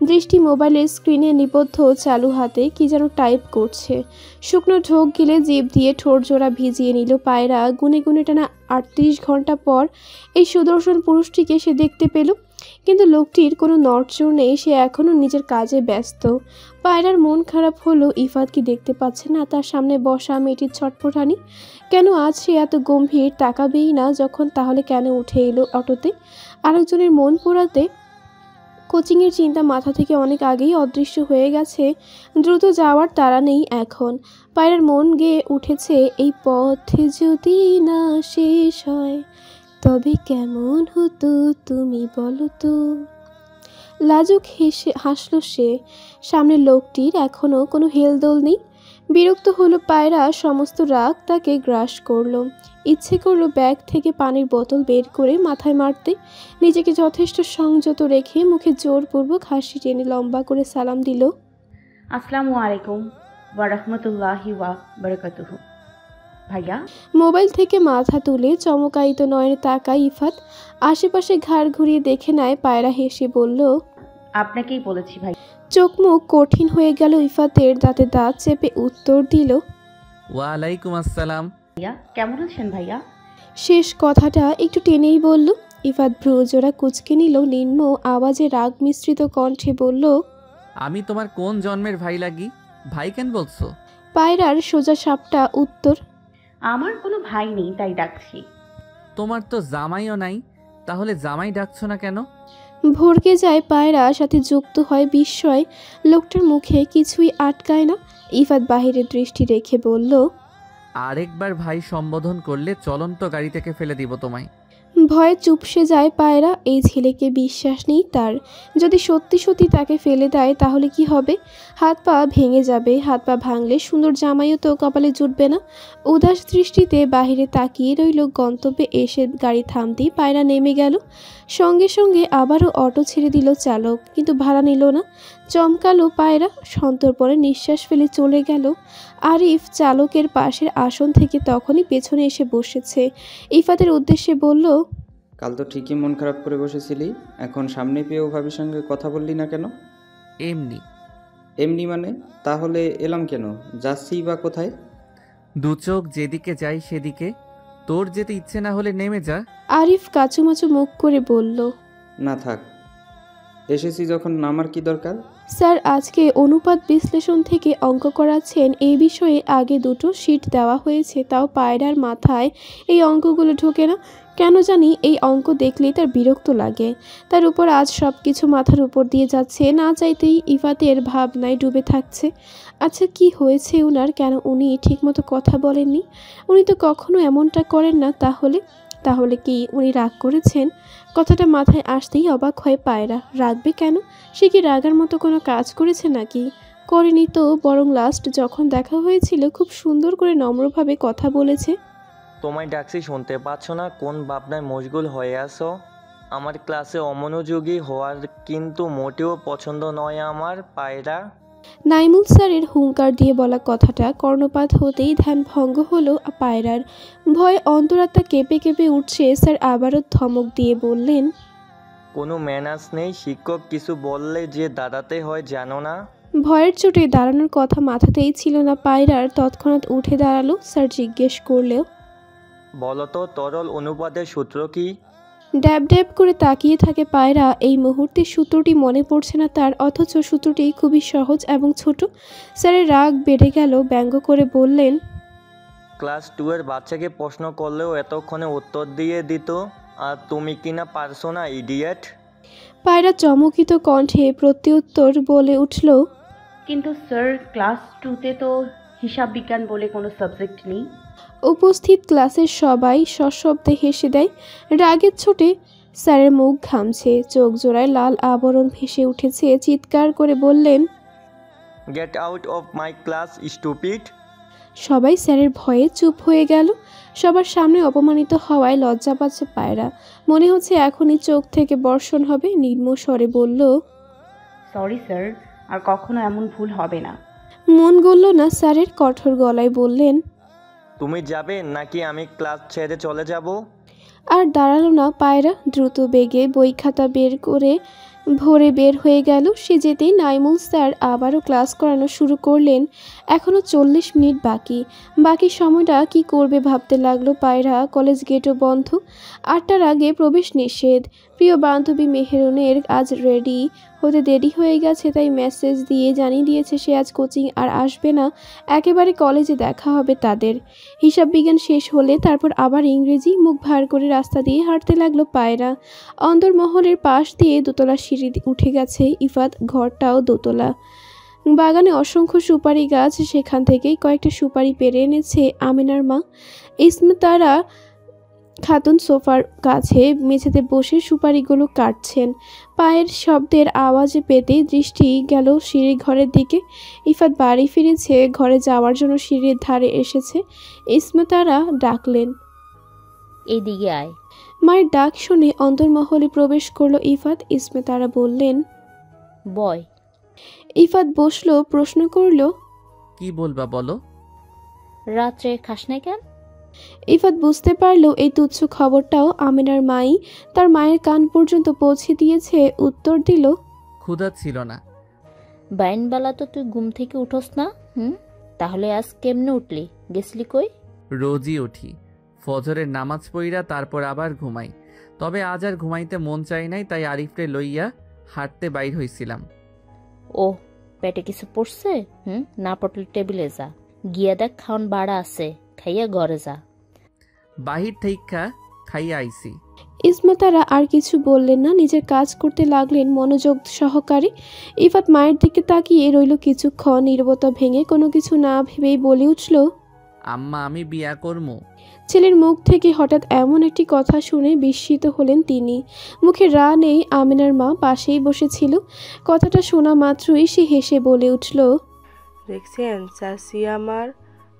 S4: দৃষ্টি মোবাইলের স্ক্রিনে নিবদ্ধ, চালু হাতে কি যেন টাইপ করছে। শুকনো ঢোক গিলে জিভ দিয়ে ঠোঁট জোড়া ভিজিয়ে নিল পায়রা। গুনে গুনে টানা 38 ঘন্টা পর এই সুদর্শন পুরুষটিকে সে দেখতে পেল, কিন্তু লোকটির কোনো নড়চড় নেই, সে এখনও নিজের কাজে ব্যস্ত। পায়রার মন খারাপ হলো, ইফাত কি দেখতে পাচ্ছে না তার সামনে বসা মেয়েটির ছটফটানি? কেন আজ সে এত গম্ভীর? তাকাবেই না যখন, তাহলে কেন উঠে এলো অটোতে? আরেকজনের মন পোড়াতে? কোচিংয়ের চিন্তা মাথা থেকে অনেক আগেই অদৃশ্য হয়ে গেছে, দ্রুত যাওয়ার তাড়া নেই এখন। পায়রার মন গেয়ে উঠেছে, এই পথে যদি না শেষ হয় তবে কেমন হতো তুমি বলো তো। লাজুক হাসল সে। সামনের লোকটির এখনও কোনো হেলদোল নেই। বিরক্ত হলো পায়রা, সমস্ত রাগ তাকে গ্রাস করলো। ইচ্ছে করলো ব্যাগ থেকে পানির বোতল বের করে মাথায় মারতে। নিজেকে যথেষ্ট সংযত রেখে মুখে জোরপূর্বক হাসি টেনে লম্বা করে সালাম দিল।
S9: আসসালামু আলাইকুম ওয়া রাহমাতুল্লাহি ওয়া বারাকাতুহু। ভাইয়া।
S4: মোবাইল থেকে মাথা তুলে চমকায়িত নয়নে তাকায় ইফাত। আশেপাশে ঘাড় ঘুরিয়ে দেখে নেয় পায়রা। হেসে বলল,
S9: আপনাকেই বলেছি ভাই।
S4: চোখ মুখ কঠিন হয়ে গেল ইফাতের, দাঁতে দাঁত চেপে উত্তর দিল,
S12: ওয়ালাইকুম আসসালাম।
S9: ভাইয়া কেমন আছেন ভাইয়া?
S4: শেষ কথাটা একটু টেনেই বলল। ইফাত ভ্রুজোড়া কুঁচকে নিল, নিম্ন আওয়াজে রাগ মিশ্রিত কণ্ঠে বলল,
S12: আমি তোমার কোন জন্মের ভাই লাগি? ভাই কেন বলছো?
S4: পায়রার সোজা সাপটা উত্তর,
S9: আমার কোনো ভাই নেই তাই ডাকছি।
S12: তোমার তো জামাইও নাই, তাহলে জামাই ডাকছো না কেন?
S4: ভরকে যায় পায়রা, সাথে যুক্ত হয় বিস্ময়। লোকটার মুখে কিছুই আটকায় না। ইফাত বাহিরে দৃষ্টি রেখে বলল,
S12: আরেকবার ভাই সম্বোধন করলে চলন্ত গাড়ি থেকে ফেলে দিব তোমায়।
S4: ভয়ে চুপসে যায় পায়রা। এই ছেলেকে বিশ্বাস নেই তার। যদি সত্যি সত্যি তাকে ফেলে দেয় তাহলে কি হবে? হাত পা ভেঙে যাবে। হাত পা ভাঙলে সুন্দর জামাইও তো কপালে জুটবে না। উদাস দৃষ্টিতে বাহিরে তাকিয়ে রইল। গন্তব্যে এসে গাড়ি থামতেই পায়রা নেমে গেল। সঙ্গে সঙ্গে আবারও অটো ছেড়ে দিল চালক, কিন্তু ভাড়া নিল না। চমকালো পায়রা, সন্তর্পণে নিঃশ্বাস ফেলে চলে গেল। আরিফ চালকের পাশের আসন থেকে তখনই পেছনে এসে বসেছে। ইফাতের উদ্দেশ্যে বলল,
S13: কাল তো ঠিকই মন খারাপ করে বসেছিলি, এখন সামনে পেয়েও ভাবির সঙ্গে কথা বললি না কেন?
S12: এমনি।
S13: এমনি মানে? তাহলে এলাম কেন? যাচ্ছি বা কোথায়?
S12: দু চোখ যেদিকে যাই সেদিকে। তোর যেতে ইচ্ছে না হলে নেমে যা।
S4: আরিফ কাচুমাচু মুখ করে বলল,
S13: না থাক, এসেছি যখন নামার কি দরকার?
S4: স্যার আজকে অনুপাত বিশ্লেষণ থেকে অঙ্ক করাচ্ছেন, এই বিষয়ে আগে দুটো শিট দেওয়া হয়েছে, তাও পায়রার মাথায় এই অঙ্কগুলো ঢোকে না। কেন জানি এই অঙ্ক দেখলেই তার বিরক্ত লাগে। তার উপর আজ সব কিছু মাথার উপর দিয়ে যাচ্ছে, না চাইতেই ইফাতের ভাবনায় ডুবে থাকছে। আচ্ছা কি হয়েছে উনার? কেন উনি ঠিকমতো কথা বলেননি? উনি তো কখনো এমনটা করেন না। তাহলে কি উনি রাগ করেছেন? কথাটা মাথায় আসতেই অবাক হয় পায়রা। রাগবে কেন? সে কি রাগার মতো কোনো কাজ করেছে নাকি? করেনি তো, বরং লাস্ট যখন দেখা হয়েছিল খুব সুন্দর করে নম্রভাবে কথা বলেছে।
S14: তোমায় ডাকছি শুনতে পাচ্ছ না? কোন ভাবনায় মশগুল হয়ে আসো? আমার ক্লাসে অমনোযোগী হওয়ার কিন্তু মোটেও পছন্দ নয় আমার, পায়রা।
S4: নাইমুল স্যারের হুঙ্কার দিয়ে বলা কথাটা কর্ণপাত হতেই ধ্যান ভঙ্গ হলো পায়রার। ভয়ে অন্তরাত্মা কেঁপে কেঁপে উঠছে। স্যার আবারও ধমক দিয়ে বললেন,
S14: কোনো ম্যানার্স নেই? শিক্ষক কিছু বললে যে দাঁড়াতে হয় জানো না?
S4: ভয়ের চোটে দাঁড়ানোর কথা মাথাতেই ছিল না পায়রার। তৎক্ষণাৎ উঠে দাঁড়ালো। স্যার জিজ্ঞেস করলেও,
S14: বলো তো তরল অনুপাতের সূত্র কি?
S4: ড্যাব ড্যাব করে তাকিয়ে থাকে পায়রা। এই মুহূর্তে সূত্রটি মনে পড়ছে না তার, অথচ সূত্রটি খুবই সহজ এবং ছোট। স্যারের রাগ বেড়ে গেল। ব্যঙ্গ করে বললেন,
S14: ক্লাস 2 এর বাচ্চাকে প্রশ্ন করলেও এতক্ষণে উত্তর দিয়ে দিত, আর তুমি কিনা পারছো না, ইডিয়েট।
S4: পায়রা চমকিত কণ্ঠে প্রত্যুত্তর বলে উঠল,
S9: কিন্তু স্যার ক্লাস 2তে তো হিসাব বিজ্ঞান বলে কোনো সাবজেক্ট নেই।
S4: উপস্থিত ক্লাসের সবাই সশব্দে হেসে দেয়। রাগের ছোটে স্যারের মুখ ঘামছে, চোখ জোড়ায় লাল আবরণ ভেসে উঠেছে। চিৎকার করে বললেন,
S14: get out of my class stupid.
S4: সবাই স্যারের ভয়ে চুপ হয়ে গেল। সবার সামনে অপমানিত হওয়ায় লজ্জা পাচ্ছে পায়রা। মনে হচ্ছে এখনই চোখ থেকে বর্ষণ হবে। নিম্ন স্বরে বলল,
S9: সরি স্যার, আর কখনো এমন ভুল হবে না।
S4: মন গলল না স্যারের। কঠোর গলায় বললেন,
S14: তুমি যাবে নাকি আমি ক্লাস ছেড়ে চলে যাব?
S4: আর দাঁড়ালো না পায়রা। দ্রুত বেগে বই খাতা বের করে ভরে বের হয়ে গেল। সে যেতেই নাইমুল স্যার আবারও ক্লাস করানো শুরু করলেন। এখনও 40 মিনিট বাকি সময়টা কি করবে ভাবতে লাগলো পায়রা। কলেজ গেটও বন্ধ, 8টার আগে প্রবেশ নিষেধ। প্রিয় বান্ধবী মেহেরুনের আজ রেডি হতে দেরি হয়ে গেছে, তাই মেসেজ দিয়ে জানিয়ে দিয়েছে সে আজ কোচিং আর আসবে না, একেবারে কলেজে দেখা হবে তাদের। হিসাব বিজ্ঞান শেষ হলে তারপর আবার ইংরেজি। মুখ ভার করে রাস্তা দিয়ে হাঁটতে লাগলো পায়রা। অন্দরমহলের পাশ দিয়ে দোতলা সিঁড়ি উঠে গেছে ইফাত, ঘরটাও দোতলা। বাগানে অসংখ্য সুপারি গাছ, সেখান থেকেই কয়েকটা সুপারি পেরে এনেছে আমিনার মা। ইসমাতারা খাতুন সোফার কাছে মেঝেতে বসে সুপারিগুলো কাটছেন। পায়ের শব্দের আওয়াজে পেতে দৃষ্টি গেল সিঁড়ির ঘরের দিকে। ইফাত বাড়ি ফিরেছে, ঘরে যাওয়ার জন্য সিঁড়ির ধারে এসেছে। ইসমাতারা ডাকলেন,
S8: এইদিকে আয়।
S4: মায়ের ডাক শুনে অন্তর্মহলে প্রবেশ করলো ইফাত। ইসমাতারা বললেন,
S8: বয়।
S4: ইফাত বসলো, প্রশ্ন করলো,
S12: কি বলবা বলো?
S8: রাত্রে খাস না কেন?
S4: ইফাত বুঝতে পারলো এই তুচ্ছ খবরটাও আমিনার মাই তার মায়ের কান পর্যন্ত পৌঁছে দিয়েছে। উত্তর দিল,
S12: ক্ষুধা ছিল না।
S8: বাইনবেলা তো তুই ঘুম থেকে উঠোস না। তাহলে আজ কেমনে উঠলি? গেছলি কই?
S12: রোজই উঠি, ফজরের নামাজ পড়িরা তারপর আবার ঘুমাই। তবে আজ আর ঘুমাইতে মন চাই নাই, তাই আরিফরে লইয়া হাঁটতে বাইর হইছিলাম।
S8: ও, পেটে কিছু পড়ছে? না পড়লে টেবিলে যা, গিয়া দেখ খাওন বাড়া আছে, খাইয়া ঘরে যা।
S12: বাহির থেইকা খাইয়া আইছি।
S4: ইসমাতারা আর কিছু বললেন না, নিজের কাজ করতে লাগলেন মনোযোগ সহকারে। ইফাত মায়ের দিকে তাকিয়ে রইল কিছুক্ষণ। নীরবতা ভেঙে কোনো কিছু না ভেবেই বলে উঠল,
S12: আম্মা আমি বিয়া করমু।
S4: ছেলের মুখ থেকে হঠাৎ এমন একটি কথা শুনে বিস্মিত হলেন তিনি। মুখে রা নেই। আমিনার মা পাশেই বসেছিল। কথাটা শোনা মাত্রই সে হেসে বলে উঠল,
S15: দেখছেন চাচি, আমার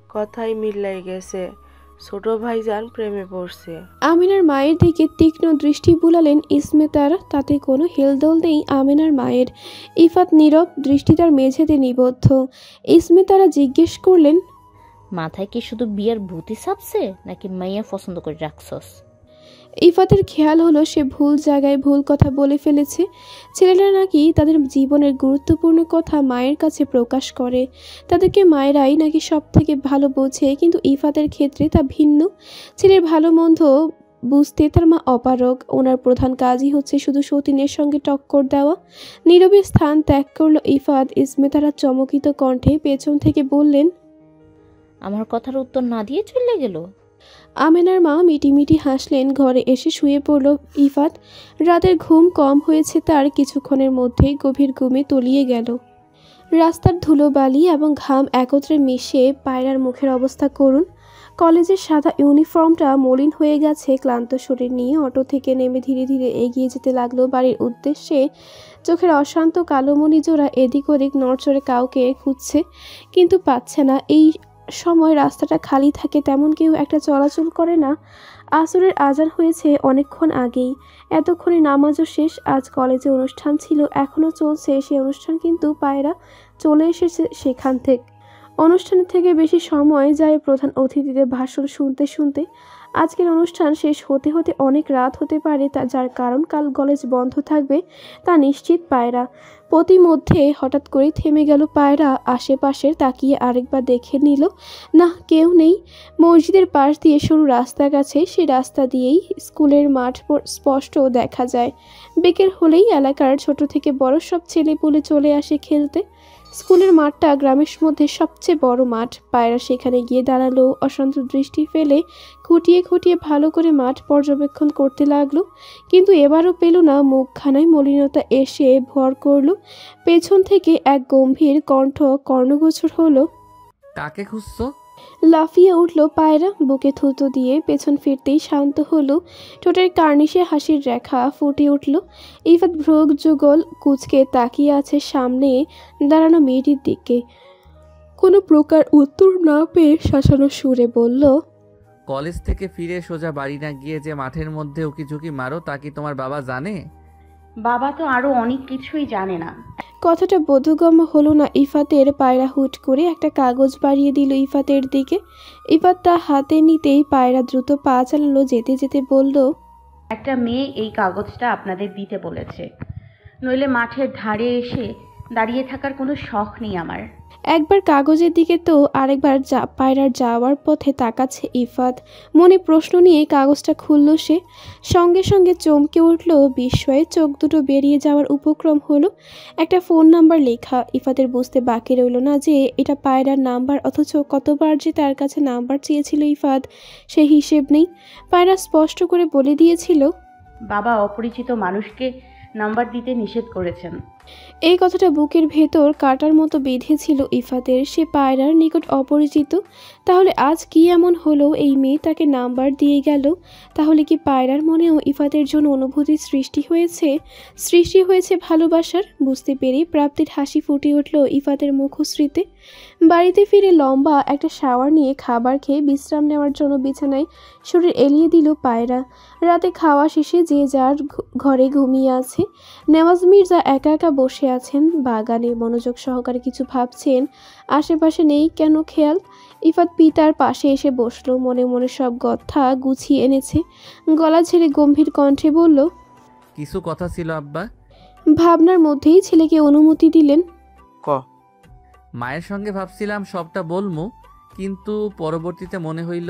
S15: কথাই মিলাই গেছে, ছোট ভাইজান প্রেমে পড়ছে।
S4: আমিনার মায়ের দিকে তীক্ষ্ণ দৃষ্টি বুলালেন ইসমেতারা। তাতে কোনো হেলদোল নেই আমিনার মায়ের। ইফাত নীরব, দৃষ্টি তার মেঝেতে নিবদ্ধ। ইসমেতারা জিজ্ঞেস করলেন,
S8: মাথায় কি শুধু বিয়ের ভূতি চাপছে নাকি মাইয়া পছন্দ করে রাখছস?
S4: ইফাতের খেয়াল হলো সে ভুল জায়গায় ভুল কথা বলে ফেলেছে। ছেলেরা নাকি তাদের জীবনের গুরুত্বপূর্ণ কথা মায়ের কাছে প্রকাশ করে, তাদেরকে মায়েরাই নাকি সব থেকে ভালো বোঝে, কিন্তু ইফাতের ক্ষেত্রে তা ভিন্ন। ছেলের ভালো মন্দ বুঝতে তার মা অপারগ। ওনার প্রধান কাজই হচ্ছে শুধু সতীনের সঙ্গে টক্কর দেওয়া। নীরবে স্থান ত্যাগ করলো ইফাত। ইসমেতারা চমকিত কণ্ঠে পেছন থেকে বললেন,
S8: আমার কথার উত্তর না দিয়ে চলে গেল।
S4: আমেনার মা মিটিমিটি হাসলেন। ঘরে এসে শুয়ে পড়ল ইফাত। রাতের ঘুম কম হয়েছে তার। কিছুক্ষণের মধ্যেই গভীর ঘুমে তলিয়ে গেল। রাস্তার ধুলোবালি এবং ঘাম একত্রে মিশে পায়রার মুখের অবস্থা করুন। কলেজের সাদা ইউনিফর্মটা মলিন হয়ে গেছে। ক্লান্ত শরীর নিয়ে অটো থেকে নেমে ধীরে ধীরে এগিয়ে যেতে লাগলো বাড়ির উদ্দেশ্যে। চোখের অশান্ত কালো মণি জোড়া এদিক ওদিক নড়চড়ে কাউকে খুঁজছে, কিন্তু পাচ্ছে না। এই সময় রাস্তাটা খালি থাকে, তেমন কেউ একটা চলাচল করে না। আসরের আজান হয়েছে অনেকক্ষণ আগেই। এতক্ষণে নামাজও শেষ। আজ কলেজে অনুষ্ঠান ছিল, এখনও চলছে সেই অনুষ্ঠান, কিন্তু পায়রা চলে এসেছে সেখান থেকে। অনুষ্ঠানের থেকে বেশি সময় যায় প্রধান অতিথিদের ভাষণ শুনতে শুনতে। আজকের অনুষ্ঠান শেষ হতে হতে অনেক রাত হতে পারে, যার কারণ কাল কলেজ বন্ধ থাকবে তা নিশ্চিত পায়রা। প্রতিমধ্যে হঠাৎ করে থেমে গেল পায়রা। আশেপাশের তাকিয়ে আরেকবার দেখে নিল, না কেউ নেই। মসজিদের পাশ দিয়ে সরু রাস্তা গেছে, সেই রাস্তা দিয়েই স্কুলের মাঠ স্পষ্ট দেখা যায়। বিকেল হলেই এলাকার ছোট থেকে বড় সব ছেলেপুলে চলে আসে খেলতে। স্কুলের মাঠটা গ্রামের মধ্যে সবচেয়ে বড় মাঠ। পায়রা সেখানে গিয়ে দাঁড়ালো। অশান্ত দৃষ্টি ফেলে খুঁটিয়ে খুঁটিয়ে ভালো করে মাঠ পর্যবেক্ষণ করতে লাগলো, কিন্তু এবারও পেল না। মুখখানায় মলিনতা এসে ভর করলো। পেছন থেকে এক গম্ভীর কণ্ঠ কর্ণগোচর হলো,
S12: কাকে খুঁজছো?
S4: লাফিয়ে উঠল পায়রা। বুকে থুতো দিয়ে পেছন ফিরতেই শান্ত হলো। ঠোঁটের কার্নিশে হাসির রেখা ফুটে উঠল। ইফাত ভ্রুগ যুগল কুচকে তাকিয়ে আছে সামনে দাঁড়ানো মেয়েটির দিকে। কোনো প্রকার উত্তর না পেয়ে শাসানো সুরে বলল,
S12: কলেজ থেকে ফিরে সোজা বাড়ি না গিয়ে যে মাঠের মধ্যে উকিঝুঁকি মারো তা কি তোমার বাবা জানে?
S9: বাবা তো আরো অনেক কিছুই জানে না।
S4: কথাটা বোধগম্য হলো না ইফাতের। পায়রা হুট করে একটা কাগজ বাড়িয়ে দিল ইফাতের দিকে। ইফাত তা হাতে নিতেই পায়রা দ্রুত পা চালালো, যেতে যেতে বলল,
S9: একটা মেয়ে এই কাগজটা আপনাদের দিতে বলেছে, নইলে মাঠের ধারে এসে দাঁড়িয়ে থাকার কোনো শখ নেই আমার।
S4: একবার কাগজের দিকে তো আরেকবার পায়রার যাওয়ার পথে তাকাচ্ছে ইফাত। মনে প্রশ্ন নিয়ে কাগজটা খুলল সে। সঙ্গে সঙ্গে চমকে উঠল, বিস্ময়ে চোখ দুটো বেরিয়ে যাওয়ার উপক্রম হলো। একটা ফোন নাম্বার লেখা। ইফাতের বুঝতে বাকি রইল না যে এটা পায়রার নাম্বার, অথচ কতবার যে তার কাছে নাম্বার চেয়েছিল ইফাত সে হিসেব নেই। পায়রা স্পষ্ট করে বলে দিয়েছিল,
S9: বাবা অপরিচিত মানুষকে নাম্বার দিতে নিষেধ করেছেন।
S4: এই কথাটা বুকের ভেতর কাটার মতো বেঁধেছিল ইফাতের। সে পায়রার নিকট অপরিচিত, তাহলে আজ কি এমন হলো এই মেয়ে তাকে নাম্বার দিয়ে গেল? তাহলে কি পায়রার মনেও ইফাতের জন্য অনুভূতির সৃষ্টি হয়েছে ভালোবাসার? বুঝতে পেরে প্রাপ্তির হাসি ফুটে উঠল ইফাতের মুখশ্রীতে। বাড়িতে ফিরে লম্বা একটা শাওয়ার নিয়ে খাবার খেয়ে বিশ্রাম নেওয়ার জন্য বিছানায় শরীর এলিয়ে দিল পায়রা। রাতে খাওয়া শেষে যে যার ঘরে ঘুমিয়ে আছে। নেওয়াজ মির্জা একা একা বসে আছেন বাগানে, মনোযোগ সহকারে কিছু ভাবছেন। আশেপাশে নেই কেন খেয়াল। ইফাত পিতার পাশে এসে বসলো, মনে মনে সব কথা গুছিয়ে এনেছে। গলা ছেড়ে গম্ভীর কণ্ঠে বলল,
S12: কিছু কথা ছিল আব্বা।
S4: ভাবনার মধ্যেই ছেলেকে অনুমতি দিলেন।
S2: ক
S12: মায়ের সঙ্গে ভাবছিলাম সবটা বলমু, কিন্তু পরবর্তীতে মনে হইল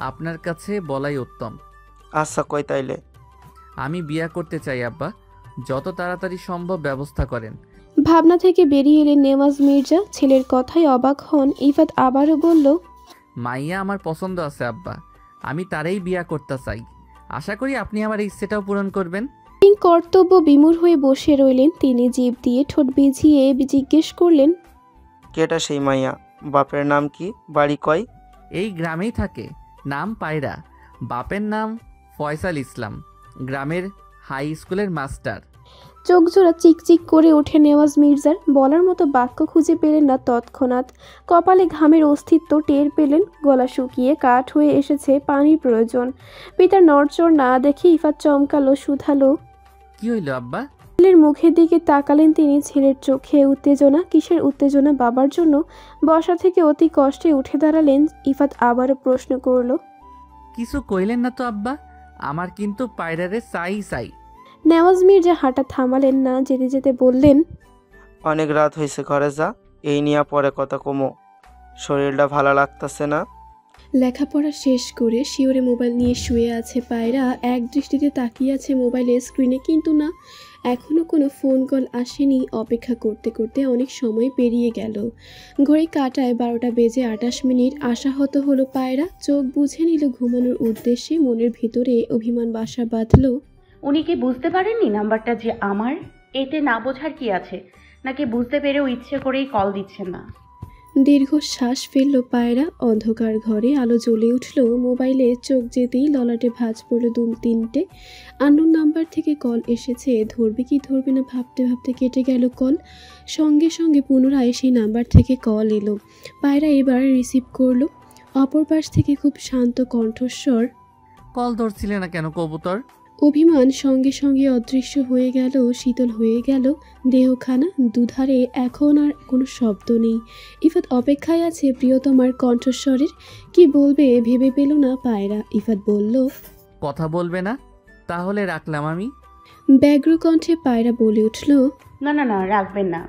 S12: আপনার কাছে বলাই উত্তম।
S2: আচ্ছা কই তাইলে?
S12: আমি বিয়া করতে চাই আব্বা, যত তাড়াতাড়ি সম্ভব ব্যবস্থা করেন।
S4: ভাবনা থেকে বেরিয়ে এলেন নেওয়াজ মির্জা। ছেলের কথায় অবাক হন। ইফাত আবারও বলল,
S12: মাইয়া আমার পছন্দ আছে আব্বা, আমি তারেই বিয়া করতে চাই। আশা করি আপনি আমার ইচ্ছেটাও পূরণ করবেন।
S4: কর্তব্য বিমূঢ় হয়ে বসে রইলেন। তিনি জিভ দিয়ে ঠোঁট ভিজিয়ে জিজ্ঞেস করলেন,
S2: কেটা সেই মাইয়া? বাপের নাম কি? বাড়ি কয়?
S12: এই গ্রামেই থাকে, নাম পায়রা। বাপের নাম ফয়সাল ইসলাম, গ্রামের হাই স্কুলের মাস্টার।
S4: চোখ জোড়া চিকচিক করে ওঠে নেওয়াজ মির্জার। বলার মতো বাক্য খুঁজে পেলেন না তৎক্ষণাৎ। কপালে ঘামের অস্তিত্ব টের পেলেন। গলা শুকিয়ে কাঠ হয়ে এসেছে, পানির প্রয়োজন। পিতার নড়চড় না দেখে ইফাত চমকালো, শুধালো,
S12: কি হইল আব্বা?
S4: ছেলের মুখের দিকে তাকালেন তিনি। ছেলের চোখে উত্তেজনা। কিসের উত্তেজনা? বাবার জন্য। বসা থেকে অতি কষ্টে উঠে দাঁড়ালেন। ইফাত আবারও প্রশ্ন করল,
S12: কিছু কইলেন না তো আব্বা? আমার কিন্তু পায়রারে চাই।
S4: নেওয়াজ মির্জা হাঁটা থামালেন না, যেতে যেতে বললেন,
S2: অনেক রাত হয়েছে, ঘরে যা, এই নিয়ে পরে কথা কমো। শরীরটা ভালো লাগতেছে না।
S4: লেখাপড়া শেষ করে শিওরে মোবাইল নিয়ে শুয়ে আছে পায়রা। এক দৃষ্টিতে তাকিয়ে আছে মোবাইলের স্ক্রিনে, কিন্তু না, এখনও কোনো ফোন কল আসেনি। অপেক্ষা করতে করতে অনেক সময় পেরিয়ে গেল। ঘড়ি কাটায় 12:28। আশাহত হলো পায়রা। চোখ বুঝে নিল ঘুমানোর উদ্দেশ্যে। মনের ভিতরে অভিমান বাসা বাঁধল।
S9: উনি কি বুঝতে পারেননি নাম্বারটা যে আমার? এতে না বোঝার কি আছে? নাকি বুঝতে পেরেও ইচ্ছে করেই কল দিচ্ছেন না?
S4: দীর্ঘ শ্বাস ফেলল পায়রা। অন্ধকার ঘরে আলো জ্বলে উঠল। মোবাইলে চোখ যেতেই ললাটে ভাঁজ পড়ল 2-3টে। আননোন নাম্বার থেকে কল এসেছে। ধরবে কি ধরবে না ভাবতে ভাবতে কেটে গেল কল। সঙ্গে সঙ্গে পুনরায় সেই নাম্বার থেকে কল এলো। পায়রা এবার রিসিভ করলো। অপর পাশ থেকে খুব শান্ত কণ্ঠস্বর,
S12: কল ধরছিলে না কেন কবুতর?
S4: অভিমান সঙ্গে সঙ্গে অদৃশ্য হয়ে গেল, শীতল হয়ে গেল দেহখানা। দুধারে এখন আর কোনো শব্দ নেই। ইফাত অপেক্ষায় আছে প্রিয়তমার কণ্ঠস্বরের। কি বলবে ভেবে পেল না পায়রা। ইফাত বলল,
S12: কথা বলবে না? তাহলে রাখলাম আমি।
S4: ব্যগ্র কণ্ঠে পায়রা বলে উঠল,
S9: না না না, রাখবেন না।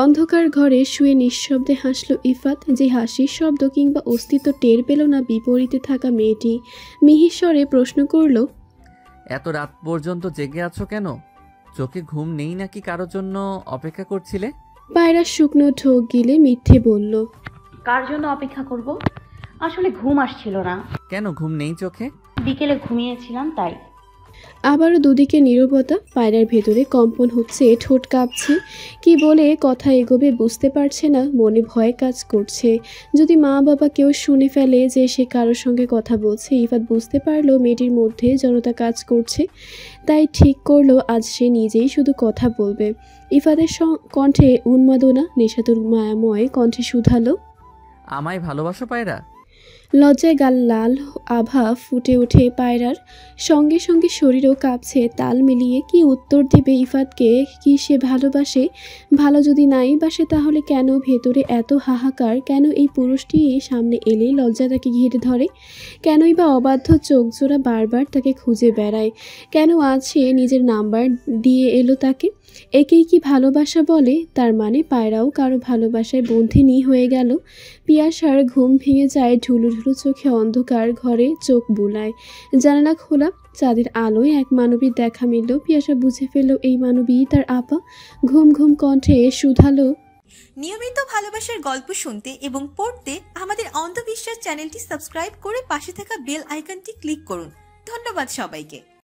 S4: অন্ধকার ঘরে শুয়ে নিঃশব্দে হাসল ইফাত। যে হাসির শব্দ কিংবা অস্তিত্ব টের পেল না বিপরীতে থাকা মেয়েটি। মিহিস্বরে প্রশ্ন করল,
S12: এত রাত পর্যন্ত জেগে আছো কেন? চোখে ঘুম নেই নাকি কারোর জন্য অপেক্ষা করছিলে?
S4: পায়রা শুকনো ঢোক গিলে মিথ্যে বলল,
S9: কার জন্য অপেক্ষা করব? আসলে ঘুম আসছিল না।
S12: কেন ঘুম নেই চোখে?
S9: বিকেলে ঘুমিয়েছিলাম তাই।
S4: আবারও দুদিকে নীরবতা। পায়রার ভেতরে কম্পন হচ্ছে, ঠোঁট কাঁপছে। কি বলে কথা এগোবে বুঝতে পারছে না। মনে ভয় কাজ করছে, যদি মা বাবা কেউ শুনে ফেলে যে সে কারোর সঙ্গে কথা বলছে। ইফাত বুঝতে পারলো মেয়েটির মধ্যে জড়তা কাজ করছে। তাই ঠিক করলো আজ সে নিজেই শুধু কথা বলবে। ইফাতের কণ্ঠে উন্মাদনা, নেশাতুর মায়াময় কণ্ঠে শুধালো,
S12: আমায় ভালোবাসো পায়রা?
S4: লজ্জায় গাল লাল আভা ফুটে ওঠে পায়রার, সঙ্গে সঙ্গে শরীরও কাঁপছে। তাল মিলিয়ে কি উত্তর দেবে ইফাতকে? কি সে ভালোবাসে? ভালো যদি নাই বাসে তাহলে কেন ভেতরে এত হাহাকার? কেন এই পুরুষটি সামনে এলে লজ্জা তাকে ঘিরে ধরে? কেনই বা অবাধ্য চোখ জোড়া বারবার তাকে খুঁজে বেড়ায়? কেন আজ সে নিজের নাম্বার দিয়ে এলো তাকে? একেই কি ভালোবাসা বলে? তার মানে পায়রাও কারো ভালোবাসায় বন্ধিনী হয়ে গেল। পিয়াসার ঘুম ভেঙে যায়, ঢুলু ঢুলু চোখে অন্ধকার, ঘরে চোখ বুলায়। জানালা খোলা, চাঁদের আলোয় এক মানবীর দেখা মিলল। পিয়াসা বুঝে ফেলল এই মানবী তার আপা। ঘুম ঘুম কণ্ঠে শুধালো,
S1: নিয়মিত ভালোবাসার গল্প শুনতে এবং পড়তে আমাদের অন্ধবিশ্বাস চ্যানেলটি সাবস্ক্রাইব করে পাশে থাকা বেল আইকনটি ক্লিক করুন। ধন্যবাদ সবাইকে।